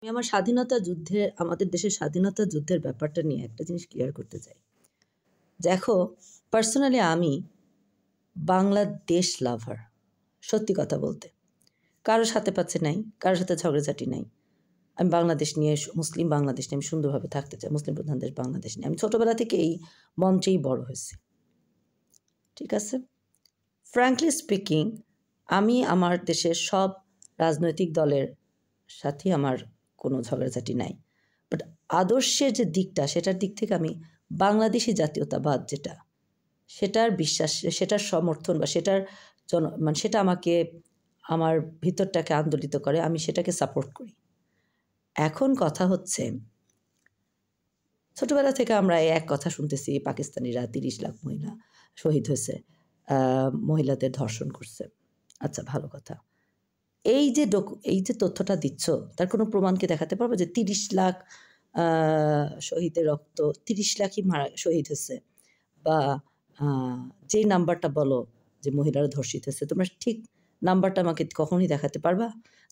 আমি আমার স্বাধীনতা যুদ্ধে আমাদের দেশের স্বাধীনতা যুদ্ধের ব্যাপারটা নিয়ে একটা জিনিস ক্লিয়ার করতে চাই। দেখো, পার্সোনালি আমি বাংলাদেশ লাভার। সত্যি কথা বলতে। কারো সাথে পাচ্ছে নাই, কারোর সাথে ঝগড়াঝাটি নাই। আমি বাংলাদেশ নিয়ে মুসলিম বাংলাদেশ নিয়ে আমি সুন্দরভাবে থাকতে চাই। মুসলিম প্রধান দেশ বাংলাদেশ নিয়ে। আমি ছোটবেলা থেকে এই মঞ্চেই বড় হয়েছি। ঠিক আছে? ফ্র্যাঙ্কলি স্পিকিং, আমি আমার দেশের সব রাজনৈতিক দলের সাথেই আমার কোনো ঝগড়াঝাটি নাই। বাট আদর্শের যে দিকটা, সেটার দিক থেকে আমি বাংলাদেশি জাতীয়তাবাদ যেটা, সেটার বিশ্বাস, সেটার সমর্থন বা সেটার মানে সেটা আমাকে আমার ভিতরটাকে আন্দোলিত করে, আমি সেটাকে সাপোর্ট করি। এখন কথা হচ্ছে, ছোটবেলা থেকে আমরা এক কথা শুনতেছি, পাকিস্তানিরা 30 লাখ মহিলা শহীদ হয়েছে, মহিলাদের ধর্ষণ করছে। আচ্ছা, ভালো কথা। এই যে তথ্যটা দিচ্ছ, তার কোনো প্রমাণকে দেখাতে পারবো যে 30 লাখ শহীদের রক্ত 30 লাখই শহীদ হয়েছে, বা যেই নাম্বারটা বলো যে মহিলারা ধর্ষিত হয়েছে, তোমরা ঠিক নাম্বারটা আমাকে কখনোই দেখাতে পারবা?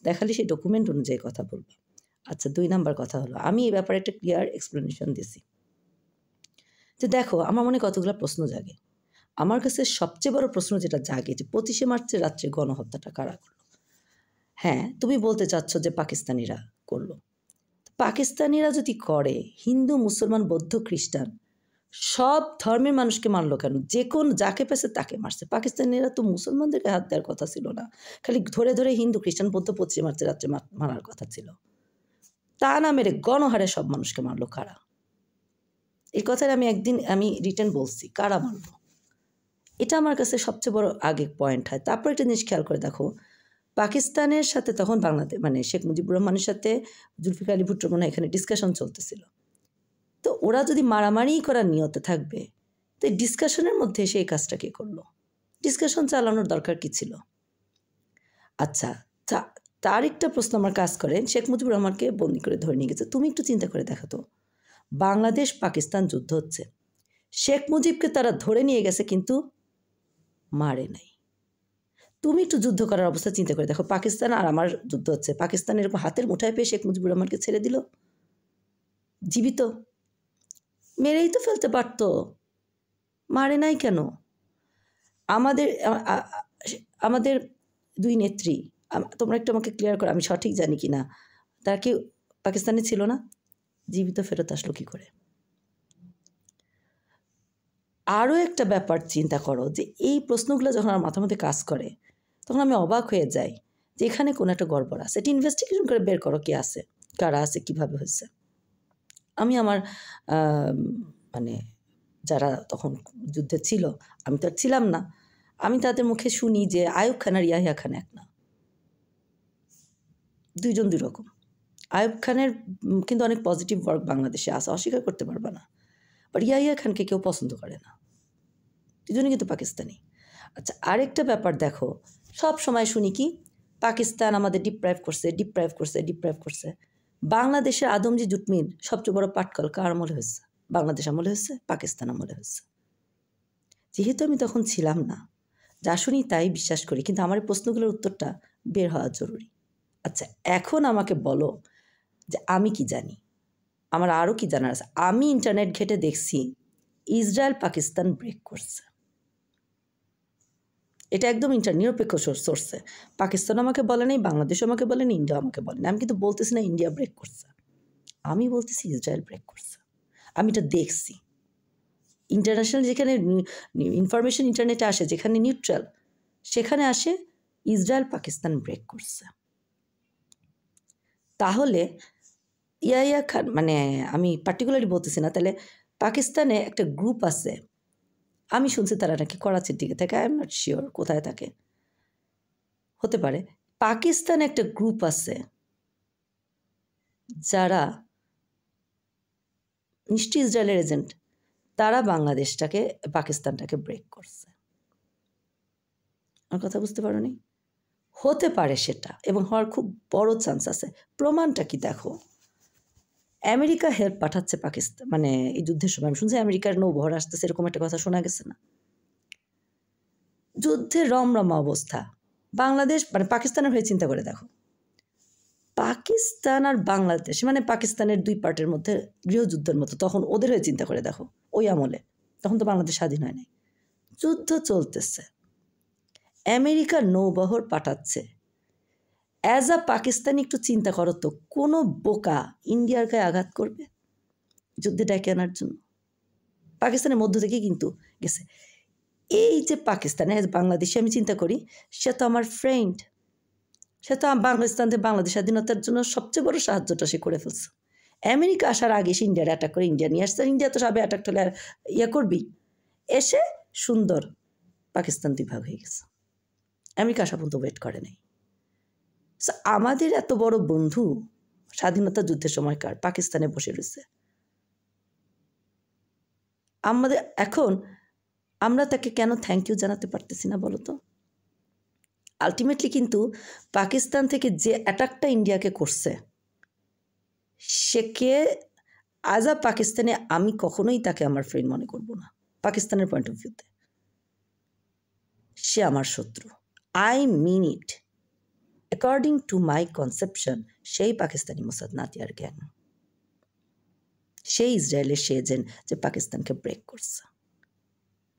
দেখালে সেই ডকুমেন্ট অনুযায়ী কথা বলবো। আচ্ছা, 2 নাম্বার কথা হলো, আমি এই ব্যাপারে একটা ক্লিয়ার এক্সপ্লেনেশন দিছি যে দেখো, আমার মনে কতগুলো প্রশ্ন জাগে। আমার কাছে সবচেয়ে বড় প্রশ্ন যেটা জাগে যে 25শে মার্চের রাত্রে গণহত্যাটা কারা করলো? হ্যাঁ, তুমি বলতে চাচ্ছ যে পাকিস্তানিরা করলো। পাকিস্তানিরা যদি করে, হিন্দু, মুসলমান, বৌদ্ধ, খ্রিস্টান সব ধর্মের মানুষকে মারলো কেন? যাকে পেয়েছে তাকে মারছে। পাকিস্তানিরা তো মুসলমানদেরকে হাত দেওয়ার কথা ছিল না, খালি ধরে ধরে হিন্দু, খ্রিস্টান, বৌদ্ধ 25শে মার্চের রাত্রে মারার কথা ছিল। তা না মেরে গণহারে সব মানুষকে মারলো কারা? এই কথাটা আমি রিটেন বলছি, কারা মারলো? এটা আমার কাছে সবচেয়ে বড় আগে পয়েন্ট হয়। তারপর একটা জিনিস খেয়াল করে দেখো, পাকিস্তানের সাথে তখন বাংলাদেশ মানে শেখ মুজিবুর রহমানের সাথে জুলফিকার আলী ভুট্টোর মনে হয় এখানে ডিসকাশন চলতেছিল। তো ওরা যদি মারামারি করার নিয়তে থাকবে, তো এই ডিসকাশনের মধ্যে এসে এই কাজটা কে করলো? ডিসকাশন চালানোর দরকার কি ছিল? আচ্ছা, তার একটা প্রশ্ন আমার কাজ করে, শেখ মুজিবুর রহমানকে বন্দি করে ধরে নিয়ে গেছে। তুমি একটু চিন্তা করে দেখো তো, বাংলাদেশ পাকিস্তান যুদ্ধ হচ্ছে, শেখ মুজিবকে তারা ধরে নিয়ে গেছে কিন্তু মারে নাই। তুমি একটু যুদ্ধ করার অবস্থা চিন্তা করে দেখো, পাকিস্তান আর আমার যুদ্ধ হচ্ছে, পাকিস্তান এরকম হাতের মুঠায় পেয়ে শেখ মুজিবুর রহমানকে ছেড়ে দিল জীবিত? মেরেই তো ফেলতে পারত, মারে নাই কেন? আমাদের আমাদের 2 নেত্রী, তোমরা একটু আমাকে ক্লিয়ার করো, আমি সঠিক জানি কি না, তারা কি পাকিস্তানে ছিল না? জীবিত ফেরত আসলো কী করে? আরও একটা ব্যাপার চিন্তা করো, যে এই প্রশ্নগুলো যখন আমার মাথার মধ্যে কাজ করে, তখন আমি অবাক হয়ে যাই যে এখানে কোনো একটা গড়বড় আছে। এটা ইনভেস্টিগেশন করে বের করো, কে আছে, কারা আছে, কীভাবে হয়েছে। আমি আমার মানে যারা তখন যুদ্ধে ছিল, আমি তো আর ছিলাম না, আমি তাদের মুখে শুনি যে আইয়ুব খান আর ইয়াহিয়া খান এক না, 2 জন 2 রকম। আইয়ুব খানের কিন্তু অনেক পজিটিভ ওয়ার্ক বাংলাদেশে আছে, অস্বীকার করতে পারবে না। বাট ইয়াহিয়া খানকে কেউ পছন্দ করে না, 2 জনই কিন্তু পাকিস্তানি। আচ্ছা, আরেকটা ব্যাপার দেখো, সব সময় শুনি কি পাকিস্তান আমাদের ডিপ্রাইভ করছে। বাংলাদেশের আদমজি জুটমির সবচেয়ে বড় পাটকল কার আমলে হয়েছে? বাংলাদেশ আমলে হয়েছে, পাকিস্তান আমলে হয়েছে। যেহেতু আমি তখন ছিলাম না, যা শুনি তাই বিশ্বাস করি, কিন্তু আমার এই প্রশ্নগুলোর উত্তরটা বের হওয়া জরুরি। আচ্ছা, এখন আমাকে বলো যে আমি কি জানি, আমার আরও কি জানার আছে। আমি ইন্টারনেট ঘেটে দেখছি ইসরায়েল পাকিস্তান ব্রেক করছে। এটা একদম নিরপেক্ষ সোর্সে। পাকিস্তান আমাকে বলে নাই, বাংলাদেশ আমাকে বলেনি, ইন্ডিয়া আমাকে বলেনি। আমি কিন্তু বলতেছি না ইন্ডিয়া ব্রেক করছে, আমি বলতেছি ইসরায়েল ব্রেক করছে। আমি এটা দেখছি। ইন্টারন্যাশনাল যেখানে ইনফরমেশন ইন্টারনেটে আসে, যেখানে নিউট্রাল, সেখানে আসে ইসরায়েল পাকিস্তান ব্রেক করছে। তাহলে ইয়াহিয়া খান, মানে আমি পার্টিকুলারলি বলতেছি না, তাহলে পাকিস্তানে একটা গ্রুপ আছে, আমি শুনছি তারা নাকি করাচির দিকে থাকে, আই এম নট শিওর কোথায় থাকে, হতে পারে। পাকিস্তানে একটা গ্রুপ আছে যারা নিশ্চয়ই ইসরায়েলের এজেন্ট, তারা পাকিস্তানটাকে ব্রেক করছে। আমার কথা বুঝতে পারোনি? হতে পারে সেটা, এবং হওয়ার খুব বড় চান্স আছে। প্রমাণটা কি দেখো, আমেরিকা হেল্প পাঠাচ্ছে পাকিস্তান, মানে এই যুদ্ধের সময় আমি শুনছি আমেরিকার নৌবহর আসতেছে, এরকম একটা কথা শোনা গেছে না? যুদ্ধের রমরমা অবস্থা, বাংলাদেশ মানে পাকিস্তানের হয়ে চিন্তা করে দেখো, পাকিস্তান আর বাংলাদেশ মানে পাকিস্তানের দুই পার্টের মধ্যে গৃহযুদ্ধের মতো, তখন ওদের হয়ে চিন্তা করে দেখো, ওই আমলে তখন তো বাংলাদেশ স্বাধীন হয় নাই, যুদ্ধ চলতেছে, আমেরিকা নৌবহর পাঠাচ্ছে। অ্যাজ আ পাকিস্তানি একটু চিন্তা করো তো, কোনো বোকা ইন্ডিয়ার গায়ে আঘাত করবে যুদ্ধে ডেকে আনার জন্য? পাকিস্তানের মধ্য থেকে কিন্তু গেছে। এই যে পাকিস্তান অ্যাজ বাংলাদেশে আমি চিন্তা করি, সে তো আমার ফ্রেন্ড, সে তো পাকিস্তান থেকে বাংলাদেশ স্বাধীনতার জন্য সবচেয়ে বড় সাহায্যটা সে করে ফেলছে। আমেরিকা আসার আগে সে ইন্ডিয়ার অ্যাটাক করে ইন্ডিয়া নিয়ে আসছে, ইন্ডিয়া তো সবে অ্যাটাক হলে ইয়ে করবি, এসে সুন্দর পাকিস্তান দুই ভাগ হয়ে গেছে। আমেরিকা আসা পর্যন্ত ওয়েট করে নাই। আমাদের এত বড় বন্ধু স্বাধীনতা যুদ্ধের সময়কার পাকিস্তানে বসে রয়েছে, আমাদের এখন আমরা তাকে কেন থ্যাংক ইউ জানাতে পারতেছি না বলো তো? আলটিমেটলি কিন্তু পাকিস্তান থেকে যে অ্যাটাকটা ইন্ডিয়াকে করছে, সেকে আজ আ পাকিস্তানে আমি কখনোই তাকে আমার ফ্রেন্ড মনে করব না। পাকিস্তানের পয়েন্ট অফ ভিউতে সে আমার শত্রু। I mean it. According to my conception, সেই পাকিস্তানি মোসাদ নাতিয়ার গ্যাং, সেই ইসরায়েলের সে এজেন্ট যে পাকিস্তানকে ব্রেক করছে।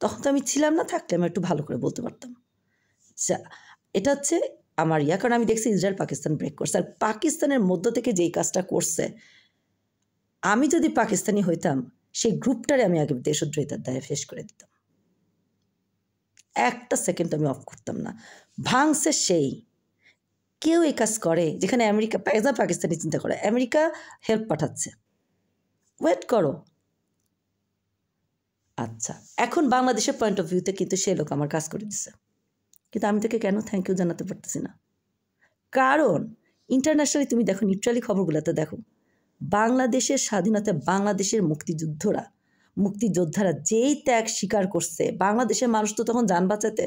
তখন তো আমি ছিলাম না, থাকলে আমি একটু ভালো করে বলতে পারতাম। এটা হচ্ছে আমার কারণ আমি দেখছি ইসরায়েল পাকিস্তান ব্রেক করছে, আর পাকিস্তানের মধ্য থেকে যেই কাজটা করছে, আমি যদি পাকিস্তানি হইতাম সেই গ্রুপটারে আমি আগে দেশদ্রোহিতার দায়ে ফেস করে দিতাম, একটা সেকেন্ড আমি অফ করতাম না। ভাঙছে সেই, কেউ এই কাজ করে যেখানে আমেরিকা পাকিস্তানি চিন্তা করে, আমেরিকা হেল্প পাঠাচ্ছে, ওয়েট করো। আচ্ছা, এখন বাংলাদেশের পয়েন্ট অফ ভিউতে কিন্তু সে লোক আমার কাজ করে দিচ্ছে, কিন্তু আমি তাকে কেন থ্যাংক ইউ জানাতে পারতেছি না? কারণ ইন্টারন্যাশনালি তুমি দেখো, নিউট্রালি খবরগুলোতে দেখো, বাংলাদেশের স্বাধীনতা, বাংলাদেশের মুক্তিযোদ্ধারা যেই ত্যাগ স্বীকার করছে, বাংলাদেশের মানুষ তো তখন যান বাঁচাতে,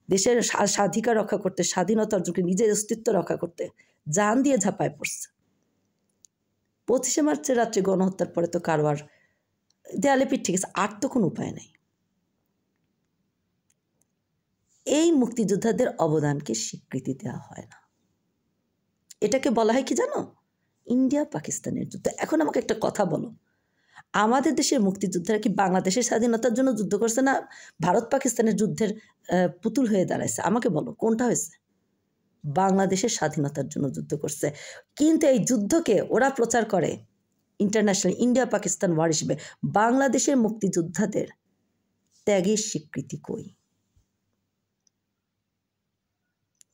দেশের স্বাধিকার রক্ষা করতে, স্বাধীনতা অর্জনকে, নিজের অস্তিত্ব রক্ষা করতে জান দিয়ে ঝাঁপায় পড়ছে। 25শে মার্চের রাত্রে গণহত্যার পরে তো কারবার দেয়ালে পিঠ ঠিক আছে, আর তো কোনো উপায় নেই। এই মুক্তিযোদ্ধাদের অবদানকে স্বীকৃতি দেওয়া হয় না। এটাকে বলা হয় কি জানো? ইন্ডিয়া পাকিস্তানের যুদ্ধ। এখন আমাকে একটা কথা বলো, আমাদের দেশের মুক্তিযোদ্ধারা কি বাংলাদেশের স্বাধীনতার জন্য যুদ্ধ করছে, না ভারত পাকিস্তানের যুদ্ধের পুতুল হয়ে দাঁড়াইছে? আমাকে বলো কোনটা হয়েছে? বাংলাদেশের স্বাধীনতার জন্য যুদ্ধ করছে, কিন্তু এই যুদ্ধকে ওরা প্রচার করে ইন্টারন্যাশনাল ইন্ডিয়া পাকিস্তান ওয়ার হিসেবে। বাংলাদেশের মুক্তিযোদ্ধাদের ত্যাগের স্বীকৃতি কই?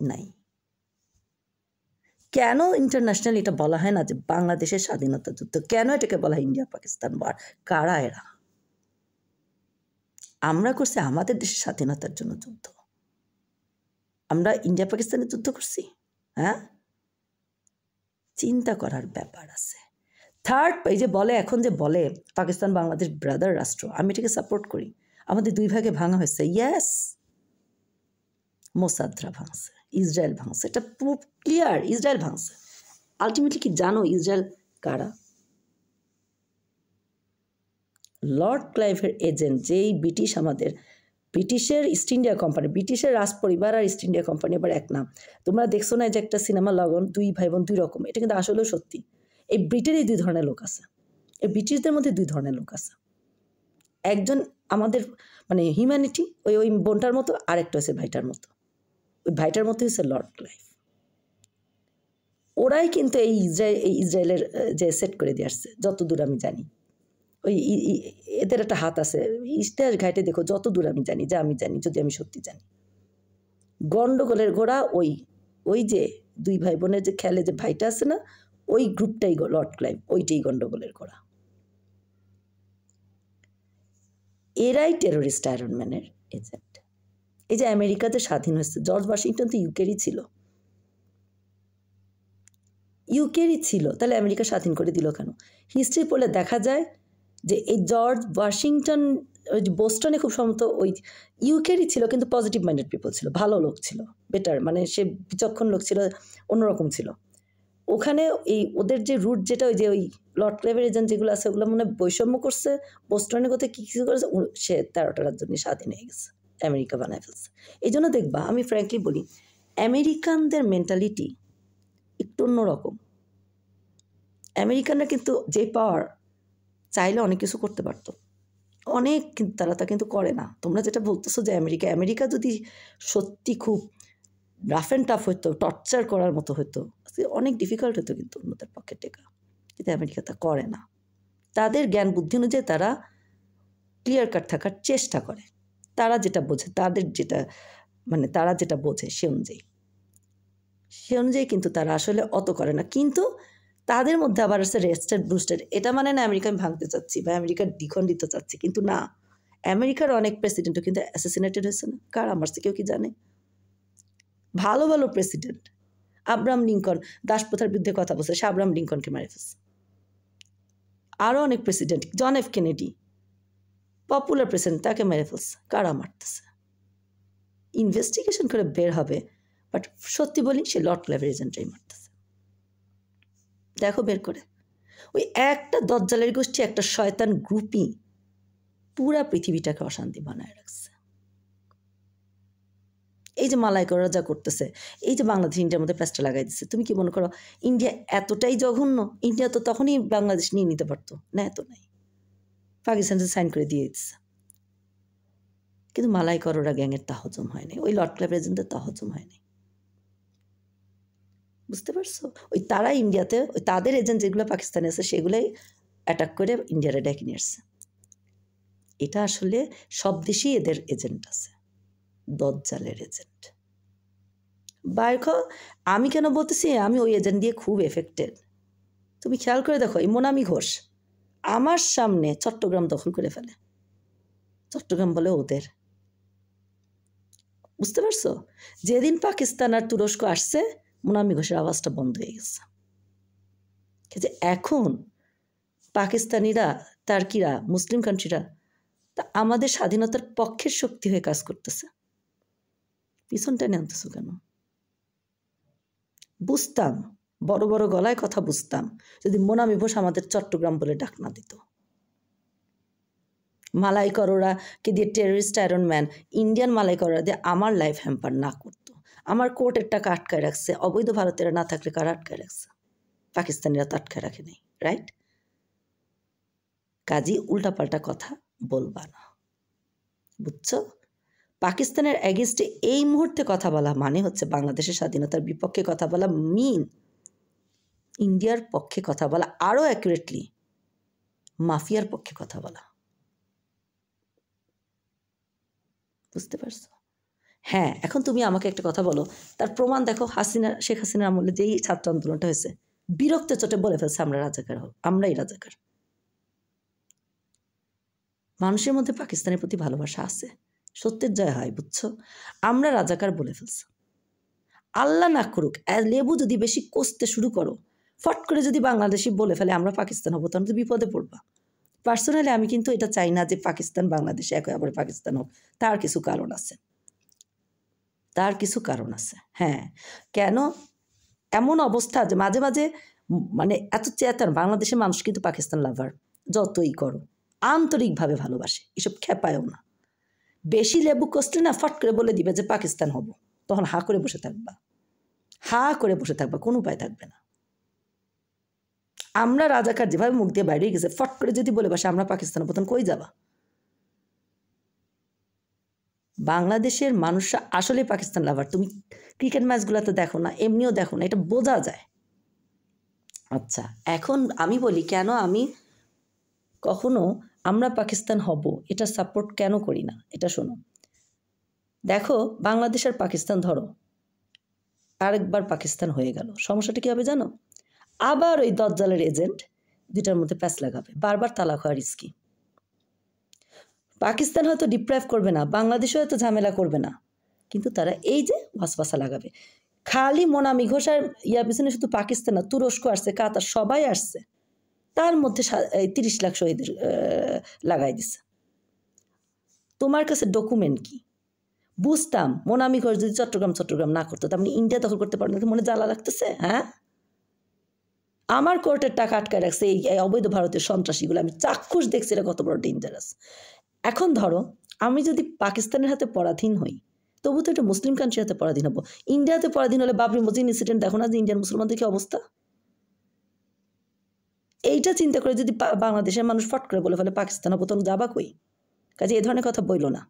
নাই। কেন ইন্টারন্যাশনাল এটা বলা হয় না যে বাংলাদেশের স্বাধীনতা যুদ্ধ? কেন এটাকে বলা হয় ইন্ডিয়া পাকিস্তান ওয়ার? কারা এরা? আমরা করছি আমাদের দেশের স্বাধীনতার জন্য যুদ্ধ, আমরা ইন্ডিয়া পাকিস্তানের যুদ্ধ করছি? হ্যাঁ, চিন্তা করার ব্যাপার আছে। থার্ড, এই যে বলে এখন যে বলে পাকিস্তান বাংলাদেশ ব্রাদার রাষ্ট্র, আমি এটাকে সাপোর্ট করি। আমাদের দুই ভাগে ভাঙা হয়েছে, ইয়েস, মোসাদরা ভাঙছে, ইসরায়েল ভাঙছে, এটা পুরো ক্লিয়ার, ইসরায়েল ভাঙছে। আলটিমেটলি কি জানো ইসরায়েল কারা? লর্ড ক্লাইভের এজেন্ট, যেই ব্রিটিশ, আমাদের ব্রিটিশের ইস্ট ইন্ডিয়া কোম্পানি, ব্রিটিশের রাজ পরিবার আর ইস্ট ইন্ডিয়া কোম্পানি আবার এক নাম। তোমরা দেখছো না যে একটা সিনেমা লগন, দুই ভাই বোন দুই রকম, এটা কিন্তু আসলেও সত্যি। এই ব্রিটেনেই দুই ধরনের লোক আছে, এই ব্রিটিশদের মধ্যে দুই ধরনের লোক আছে। একজন আমাদের মানে হিউম্যানিটি, ওই বোনটার মতো, আর একটা হচ্ছে ভাইটার মতো। ওই ভাইটার মতো হচ্ছে লর্ড ক্লাইভ। ওরাই কিন্তু এই ইসরায়েলের যে সেট করে দিয়ে আসছে, যতদূর আমি জানি। ওই এদের একটা হাত আছে, ইতিহাস ঘাটে দেখো, যতদূর আমি জানি, যা আমি জানি, যদি আমি সত্যি জানি। গন্ডগোলের ঘোড়া ওই যে দুই ভাই বোনের যে খেলে যে ভাইটা আছে না, ওই গ্রুপটাই লর্ড ক্লাইভ, ওইটাই গন্ডগোলের ঘোড়া। এরাই টেরোরিস্ট আয়রন ম্যানের এজেন্ট। এই যে আমেরিকাতে স্বাধীন হয়েছে, জর্জ ওয়াশিংটন তো ইউকেরই ছিল, তাহলে আমেরিকা স্বাধীন করে দিল কেন? হিস্ট্রি পড়লে দেখা যায় যে এই জর্জ ওয়াশিংটন ওই বোস্টনে খুব সম্ভবত ওই ইউকেরই ছিল, কিন্তু পজিটিভ মাইন্ডেড পিপল ছিল, ভালো লোক ছিল, বেটার, মানে সে বিচক্ষণ লোক ছিল, অন্যরকম ছিল। ওখানে এই ওদের যে রুট, যেটা ওই যে ওই লর্ড ক্লাইভের এজেন্ট যেগুলো আছে, ওগুলো মনে বৈষম্য করছে, বোস্টনের কথা কী কিছু করেছে, সে 13টা রাজ্য নিয়ে স্বাধীন হয়ে গেছে, আমেরিকা বানায় ফেলছে। এই জন্য দেখবা, আমি ফ্র্যাঙ্কলি বলি, আমেরিকানদের মেন্টালিটি একটু অন্যরকম। আমেরিকানরা কিন্তু যে পাওয়ার, চাইলে অনেক কিছু করতে পারতো, অনেক, কিন্তু তারা তা কিন্তু করে না। তোমরা যেটা বলতেছো যে আমেরিকা যদি সত্যি খুব রাফ অ্যান্ড টাফ হতো, টর্চার করার মতো হতো, অনেক ডিফিকাল্ট হতো কিন্তু অন্যদের পক্ষে টেকা, কিন্তু আমেরিকা তা করে না। তাদের জ্ঞান বুদ্ধি অনুযায়ী তারা ক্লিয়ার কাট থাকার চেষ্টা করে, তারা যেটা বোঝে, তারা যেটা বোঝে সে অনুযায়ী কিন্তু তারা আসলে অত করে না। কিন্তু তাদের মধ্যে আবার আছে রেস্টেড বুস্টেড। এটা মানে না আমেরিকা আমি ভাঙতে চাচ্ছি বা আমেরিকার দ্বিখণ্ডিত চাচ্ছি, কিন্তু না, আমেরিকার অনেক প্রেসিডেন্টও কিন্তু অ্যাসাসিনেটেড হয়েছে না। কার মারছে কেউ কি জানে? ভালো ভালো প্রেসিডেন্ট, আব্রাহাম লিঙ্কন দাসপ্রথার বিরুদ্ধে কথা বলছে, সে আব্রাহাম লিঙ্কনকে মেরে ফেলছে। আরও অনেক president, John F Kennedy popular president, তাকে মেরে ফেলছে। কারা মারতেছে? ইনভেস্টিগেশন করে বের হবে, বাট সত্যি বলি সে লর্ড ক্লেভের এজেন্টরাই মারতেছে। দেখো বের করে, ওই একটা দজ্জালের গোষ্ঠী, একটা শয়তান গ্রুপই পুরা পৃথিবীটাকে অশান্তি বানায় রাখছে। এই যে মালাইকাররা যা করতেছে, এই যে বাংলাদেশ ইন্ডিয়ার মধ্যে প্যাচটা লাগাই দিচ্ছে, তুমি কি মনে করো ইন্ডিয়া এতটাই জঘন্য? ইন্ডিয়া তো তখনই বাংলাদেশ নিয়ে নিতে পারতো না, এত নাই, পাকিস্তানকে সাইন করে দিয়ে দিচ্ছে। কিন্তু মালাইকাররা গ্যাংয়ের তা হজম হয়নি, ওই লর্ড ক্লেভের এজেন্টের তা হজম হয়নি। বুঝতে পারছো? ওই তারা ইন্ডিয়াতে, ওই তাদের এজেন্ট যেগুলো পাকিস্তানে আছে সেগুলোই অ্যাটাক করে ইন্ডিয়ারে ডেকে নিয়ে আসছে। এটা আসলে সব দেশেই এদের এজেন্ট আছে, দজ্জালের এজেন্ট। আমি কেন বলতেছি আমি ওই এজেন্ট দিয়ে খুব এফেক্টেড? তুমি খেয়াল করে দেখো, এই মোনামি ঘোষ আমার সামনে চট্টগ্রাম দখল করে ফেলে, চট্টগ্রাম বলে ওদের। বুঝতে পারছো? যেদিন পাকিস্তান আর তুরস্ক আসছে, মোনামি ঘোষের আওয়াজটা বন্ধ হয়ে গেছে। কিন্তু এখন পাকিস্তানিরা, টার্কিরা, মুসলিম কান্ট্রিরা তা আমাদের স্বাধীনতার পক্ষের শক্তি হয়ে কাজ করতেছে। পিছনটা আনতেছো কেন? বুঝতাম, বড় বড় গলায় কথা বুঝতাম, যদি মোনামি ঘোষ আমাদের চট্টগ্রাম বলে ডাক না দিত। মালাইকাররাকে দিয়ে টেররিস্ট আয়রন ম্যান, ইন্ডিয়ান মালাইকাররা দিয়ে আমার লাইফ হ্যাম্পার না করতো। আমার কোর্টের টাকা আটকায় রাখছে, অবৈধ ভারতীয়রা না থাকলে কারা আটকায় রাখছে? পাকিস্তানিরা তো আটকায় রাখে নেই, রাইট? কাজী উল্টাপাল্টা কথা বলবা না, বুঝছো? পাকিস্তানের এগেনস্টে এই মুহূর্তে কথা বলা মানে হচ্ছে বাংলাদেশের স্বাধীনতার বিপক্ষে কথা বলা, ইন্ডিয়ার পক্ষে কথা বলা, আরও অ্যাকুরেটলি মাফিয়ার পক্ষে কথা বলা। বুঝতে পারছো? হ্যাঁ, এখন তুমি আমাকে একটা কথা বলো, তার প্রমাণ দেখো। শেখ হাসিনার আমলে যেই ছাত্র আন্দোলনটা হয়েছে, বিরক্ত চোটে বলে ফেলছে আমরা রাজাকার হব, আমরাই রাজাকার। মানুষের মধ্যে পাকিস্তানের প্রতি ভালোবাসা আছে, সত্যের জয় হয়, বুঝছো? আমরা রাজাকার বলে ফেলছি। আল্লাহ না করুক, লেবু যদি বেশি কষতে শুরু করো, ফট করে যদি বাংলাদেশি বলে ফেলে আমরা পাকিস্তান হবো, তখন তো বিপদে পড়বা। পার্সোনালি আমি কিন্তু এটা চাই না যে পাকিস্তান বাংলাদেশে একই আবার পাকিস্তান হোক। তার কিছু কারণ আছে, হ্যাঁ। কেন এমন অবস্থা যে মাঝে মাঝে মানে এত চেতন বাংলাদেশের মানুষ কিন্তু পাকিস্তান লাভার, যতই করো আন্তরিকভাবে ভালোবাসে, এসব খেপায়ও না। বেশি লেবু কষলে না ফট করে বলে দিবে যে পাকিস্তান হব, তখন হা করে বসে থাকবা, কোনো উপায় থাকবে না। আমরা রাজাকার যেভাবে মুখ দিয়ে বাইরে গেছে, ফট করে যদি বলে বসে আমরা পাকিস্তান হব, তখন কই যাবা? বাংলাদেশের মানুষরা আসলে পাকিস্তান লাভার। তুমি ক্রিকেট ম্যাচগুলোতে দেখো না, এমনিও দেখো না, এটা বোঝা যায়। আচ্ছা, এখন আমি বলি কেন আমি কখনো আমরা পাকিস্তান হব এটা সাপোর্ট কেন করি না, এটা শোনো। দেখো, বাংলাদেশ আর পাকিস্তান ধরো আরেকবার পাকিস্তান হয়ে গেল, সমস্যাটা কী হবে জানো? আবার ওই দজ্জালের এজেন্ট দুইটার মধ্যে প্যাচ লাগাবে, বারবার তালাক হওয়া রিস্কি। পাকিস্তান হয়তো ডিপ্রাইভ করবে না, বাংলাদেশও হয়তো ঝামেলা করবে না, কিন্তু তারা এই যে ওয়াসওয়াসা লাগাবে। খালি মোনামি ঘোষ আর পিছনে শুধু পাকিস্তান না, তুরস্ক আসছে, কাতার, সবাই আসছে, তার মধ্যে 30 লাখ শহীদের লাগাই দিছে। তোমার কাছে ডকুমেন্ট কি? বুঝতাম মোনামি ঘোষ যদি চট্টগ্রাম না করতো, তার মানে ইন্ডিয়া দখল করতে পারবে না, মনে জ্বালা লাগতেছে? হ্যাঁ, আমার কোর্টের টাকা আটকায় রাখছে এই অবৈধ ভারতীয় সন্ত্রাসীগুলো, আমি চাক্ষুষ দেখছি এটা কত বড় ডেঞ্জারাস। এখন ধরো আমি যদি পাকিস্তানের হাতে পরাধীন হই, তবু তো এটা মুসলিম কান্ট্রির হাতে পরাধীন হবো। ইন্ডিয়াতে পরাধীন হলে বাবরি মসজিদ ইনসিডেন্ট দেখো না যে ইন্ডিয়ান মুসলমানদের কি অবস্থা। এইটা চিন্তা করে যদি বাংলাদেশের মানুষ ফট করে বলে ফেলে পাকিস্তান প্রথম যাবা কই, কাজে এ ধরনের কথা বইল না।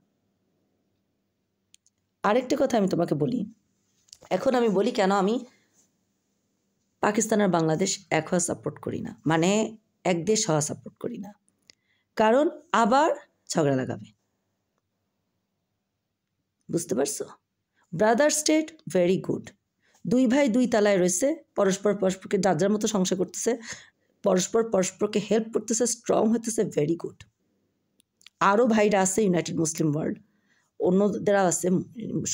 আরেকটা কথা আমি তোমাকে বলি, এখন আমি বলি কেন আমি পাকিস্তান আর বাংলাদেশ এক হওয়া সাপোর্ট করি না, মানে এক দেশ হওয়া সাপোর্ট করি না, কারণ আবার ঝগড়া লাগাবে। বুঝতে পারছো? ব্রাদার স্টেট ভেরি গুড, দুই ভাই দুই তালায় রয়েছে, পরস্পর পরস্পরকে যার যার মতো সংসার করতেছে, পরস্পর পরস্পরকে হেল্প করতেছে, স্ট্রং হতেছে, ভেরি গুড। আরও ভাইরা আছে ইউনাইটেড মুসলিম ওয়ার্ল্ড, অন্যদেরা আছে,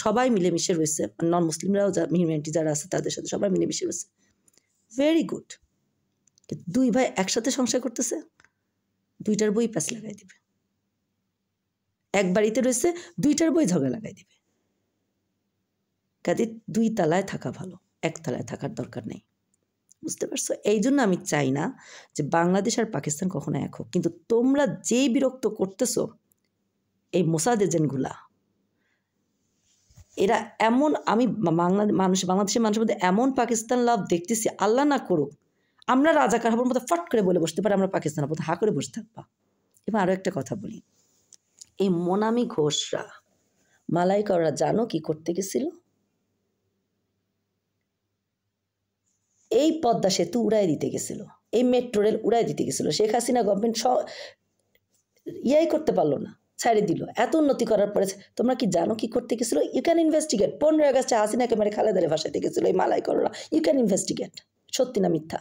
সবাই মিলেমিশে রয়েছে, নন মুসলিমরাও হিউম্যানিটি যারা আছে তাদের সাথে সবাই মিলেমিশে রয়েছে, ভেরি গুড। দুই ভাই একসাথে সংসার করতেছে, দুইটার বই প্যাঁচ লাগাই দিবে। এক বাড়িতে রয়েছে, দুইটার বই ঝগড়া লাগাই দিবে। কাজে দুই তালায় থাকা ভালো, এক তালায় থাকার দরকার নেই। বুঝতে পারছো? এই জন্য আমি চাই না যে বাংলাদেশ আর পাকিস্তান কখনো এক হোক। কিন্তু তোমরা যেই বিরক্ত করতেছো, এই মোসাদ এরা এমন, আমি বাংলাদেশের মানুষের মধ্যে এমন পাকিস্তান লাভ দেখতেছি, আল্লাহ না করুক আমরা রাজাকার হবার মতো ফট করে বলে বসতে পারি আমরা পাকিস্তানের মতো হা করে বসে থাকবা। এবার আরও একটা কথা বলি, এই মোনামি ঘোষরা মালাইকাররা জানো কি করতে গেছিল? এই পদ্মা সেতু উড়াই দিতে গেছিল, এই মেট্রো রেল উড়াই দিতে গেছিল। শেখ হাসিনা গভর্নমেন্ট ইয়াই করতে পারলো না, ছাড়ে দিল। এত উন্নতি করার পরে তোমরা কি জানো কি করতে গেছিল? You can investigate. 15 আগস্টে হাসিনাকে মেরে খালেদারে ভাসাইতে গেছিল এই মালাইকাররা। ইউ ক্যান ইনভেস্টিগেট, সত্যি না মিথ্যা?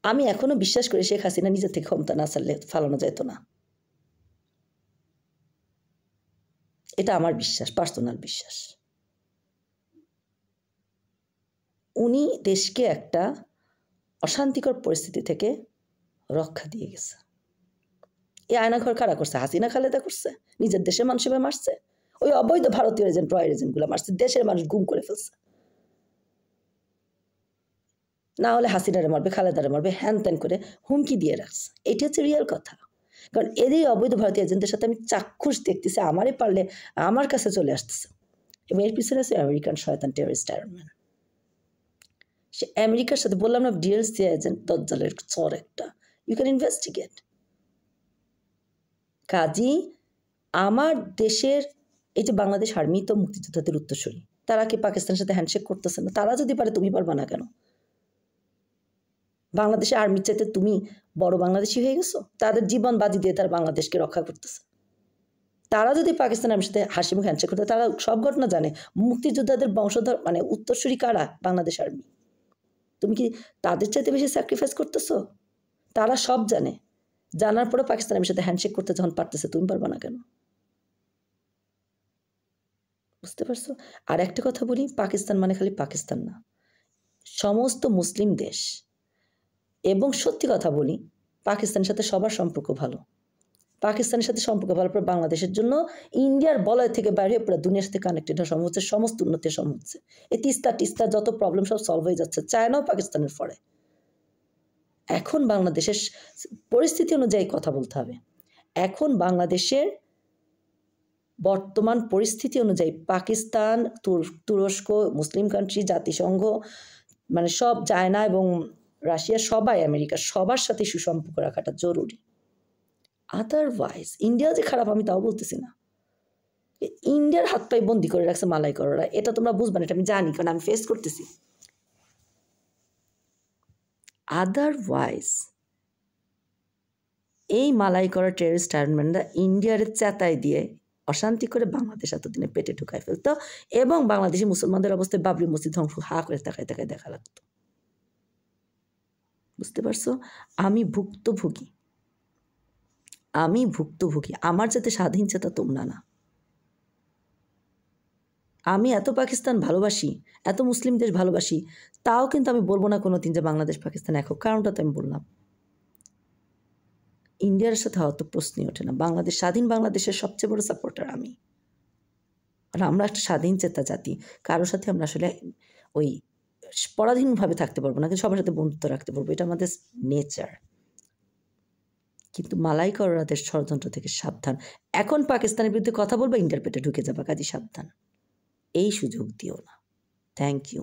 আমি এখনো বিশ্বাস করি শেখ হাসিনা নিজের থেকে ক্ষমতা না ছাড়লে ফালানো যেত না। এটা আমার বিশ্বাস, পার্সোনাল বিশ্বাস। উনি দেশকে একটা অশান্তিকর পরিস্থিতি থেকে রক্ষা দিয়ে গেছে। এই আয়নাঘর কারা করছে? হাসিনা খালেদা করছে, নিজের দেশের মানুষ এভাবে মারছে। ওই অবৈধ ভারতীয় এজেন্ট, রয়ের এজেন্টগুলো মারছে, দেশের মানুষ গুম করে ফেলছে। না হলে হাসিনারে মারবে, খালেদারে মারবে, হ্যান ত্যান করে হুমকি দিয়ে রাখছে। এটা হচ্ছে রিয়েল কথা। কারণ এদের অবৈধ ভারতীয় এজেন্টের সাথে আমি চাক্ষুষ দেখতেছি, আমারে পারলে আমার কাছে চলে আসতেছে। এবং এর পিছনে আছে আমেরিকান শয়তান টেররিস্ট আয়রনম্যান। সে আমেরিকার সাথে, বললাম না, ডিএলসি এজেন্ট, দজ্জালের চর একটা। You can investigate. কাজী আমার দেশের এই যে বাংলাদেশ আর্মি তো মুক্তিযোদ্ধাদের উত্তরসূরি, তারা কি পাকিস্তানের সাথে হ্যান্ডশেক করতেছে না? তারা যদি পারে তুমি পারবা না কেন? বাংলাদেশের আর্মির চাইতে তুমি বড় বাংলাদেশি হয়ে গেছো? তাদের জীবন বাজি দিয়ে তারা বাংলাদেশকে রক্ষা করতেছে। তারা যদি পাকিস্তান আর্মির সাথে হাসি মুখে হ্যান্ডশেক করতে, তারা সব ঘটনা জানে। মুক্তিযোদ্ধাদের বংশধর মানে উত্তরসূরি কারা? বাংলাদেশ আর্মি। তুমি কি তাদের চাইতে বেশি স্যাক্রিফাইস করতেছো? তারা সব জানে, জানার পরে পাকিস্তান আর্মির সাথে হ্যান্ডশেক করতে যখন পারতেছে, তুমি পারবা না কেন? বুঝতে পারছো? আর একটা কথা বলি, পাকিস্তান মানে খালি পাকিস্তান না, সমস্ত মুসলিম দেশ। এবং সত্যি কথা বলি, পাকিস্তানের সাথে সবার সম্পর্ক ভালো। পাকিস্তানের সাথে সম্পর্ক ভালো পরে বাংলাদেশের জন্য ইন্ডিয়ার বলয় থেকে বাইরে পুরো দুনিয়ার সাথে কানেক্টেড হওয়া সম্ভব হচ্ছে, সমস্ত উন্নতি সম্ভব হচ্ছে। এই তিস্তা যত প্রবলেম সব সলভ হয়ে যাচ্ছে, চায়নাও পাকিস্তানের পরে। এখন বাংলাদেশের পরিস্থিতি অনুযায়ী কথা বলতে হবে। এখন বাংলাদেশের বর্তমান পরিস্থিতি অনুযায়ী পাকিস্তান, তুরস্ক, মুসলিম কান্ট্রি, জাতিসংঘ, মানে সব, চায়না এবং রাশিয়া, সবাই, আমেরিকা, সবার সাথে সুসম্পর্ক রাখাটা জরুরি। আদারওয়াইজ ইন্ডিয়া যে খারাপ আমি তাও বলতেছি না, ইন্ডিয়ার হাত পায়ে বন্দি করে রাখছে মালাইকাররা, এটা তোমরা বুঝবা না, এটা আমি জানি, কারণ আমি ফেস করতেছি। আদারওয়াইজ এই মালাইকাররা টেররিস্ট আয়রনম্যানরা ইন্ডিয়ার চেতায় দিয়ে অশান্তি করে বাংলাদেশ এতদিনে পেটে ঢুকায় ফেলতো, এবং বাংলাদেশি মুসলমানদের অবস্থায় বাবরি মসজিদ ধ্বংস হা করে তাকায় দেখা লাগতো। বুঝতে পারছো? আমি ভুক্তভোগী, আমার যাতে স্বাধীন চেতা তোমরা না। আমি এত পাকিস্তান ভালোবাসি, এত মুসলিম দেশ ভালোবাসি, তাও কিন্তু আমি বলবো না কোনোদিন যে বাংলাদেশ পাকিস্তান এক হোক। কারণটা তো আমি বললাম, ইন্ডিয়ার সাথে হয়তো প্রশ্নই ওঠে না। স্বাধীন বাংলাদেশের সবচেয়ে বড় সাপোর্টার আমি। আর আমরা একটা স্বাধীন চেতা জাতি, কারোর সাথে আমরা আসলে ওই পরাধীনভাবে থাকতে পারবো না, কিন্তু সবার সাথে বন্ধুত্ব রাখতে পারবো, এটা আমাদের নেচার। কিন্তু মালাইকাররাদের ষড়যন্ত্র থেকে সাবধান। এখন পাকিস্তানের বিরুদ্ধে কথা বলবো, ইন্ডিয়ার পেটে ঢুকে যাবা, কাজী সাবধান, এই সুযোগ দিও না। Thank you.